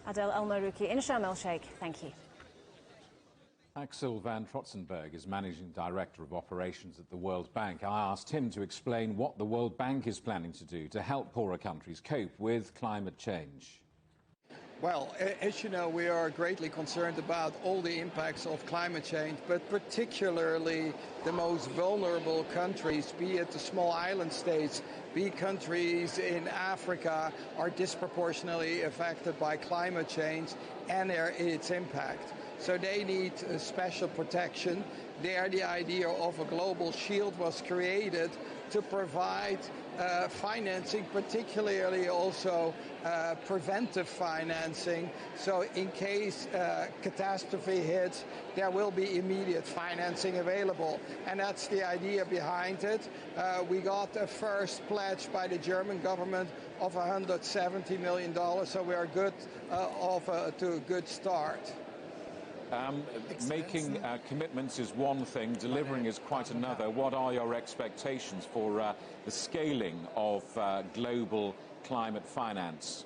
Adel El-Marouki in Sharm el-Sheikh, thank you. Axel van Trotsenburg is Managing Director of Operations at the World Bank. I asked him to explain what the World Bank is planning to do to help poorer countries cope with climate change. Well, as you know, we are greatly concerned about all the impacts of climate change, but particularly the most vulnerable countries, be it the small island states, be it countries in Africa, are disproportionately affected by climate change and its impact. So they need special protection. There, the idea of a global shield was created to provide financing, particularly also preventive financing. So in case catastrophe hits, there will be immediate financing available. And that's the idea behind it. We got a first pledge by the German government of $170 million, so we are good to a good start. Making commitments is one thing, delivering is quite another. What are your expectations for the scaling of global climate finance?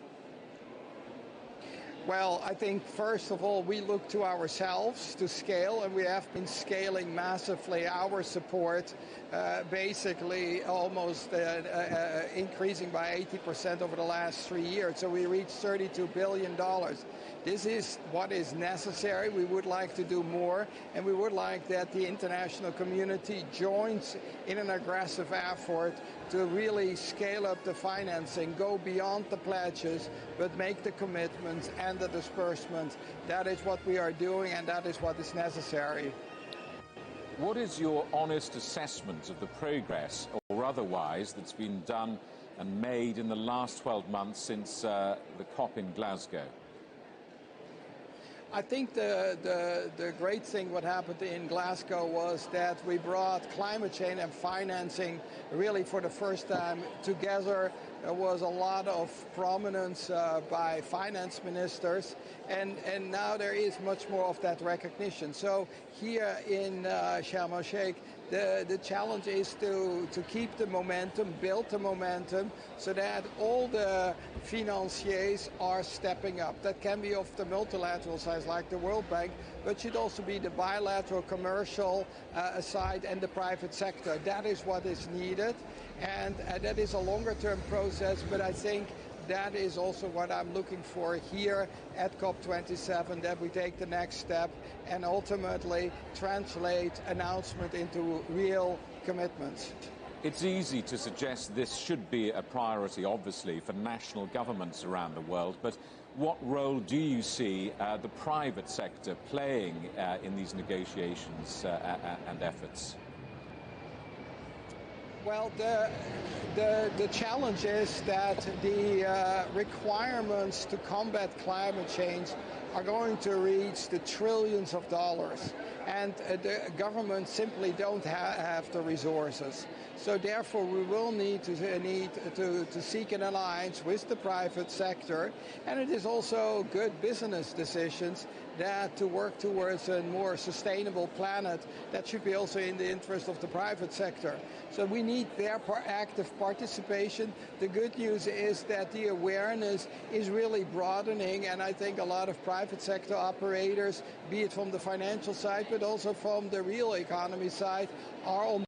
Well, I think first of all, we look to ourselves to scale, and we have been scaling massively our support, basically almost increasing by 80% over the last 3 years. So we reached $32 billion. This is what is necessary. We would like to do more, and we would like that the international community joins in an aggressive effort to really scale up the financing, go beyond the pledges, but make the commitments and the disbursements. That is what we are doing, and that is what is necessary. What is your honest assessment of the progress, or otherwise, that's been done and made in the last 12 months since the COP in Glasgow? I think the great thing what happened in Glasgow was that we brought climate change and financing really for the first time together. There was a lot of prominence by finance ministers, and now there is much more of that recognition. So here in Sharm el-Sheikh, the challenge is to keep the momentum, build the momentum, so that all the financiers are stepping up. That can be of the multilateral side, like the World Bank, but should also be the bilateral commercial side and the private sector. That is what is needed, and that is a longer-term process, but I think that is also what I'm looking for here at COP27, that we take the next step and ultimately translate announcement into real commitments. It's easy to suggest this should be a priority, obviously, for national governments around the world, but what role do you see the private sector playing in these negotiations and efforts? Well, the challenge is that the requirements to combat climate change are going to reach the trillions of dollars, and the governments simply don't have the resources. So therefore, we will need to seek an alliance with the private sector, and it is also good business decisions that to work towards a more sustainable planet. That should be also in the interest of the private sector. So we need their active participation. The good news is that the awareness is really broadening, and I think a lot of private sector operators, be it from the financial side, but also from the real economy side, are on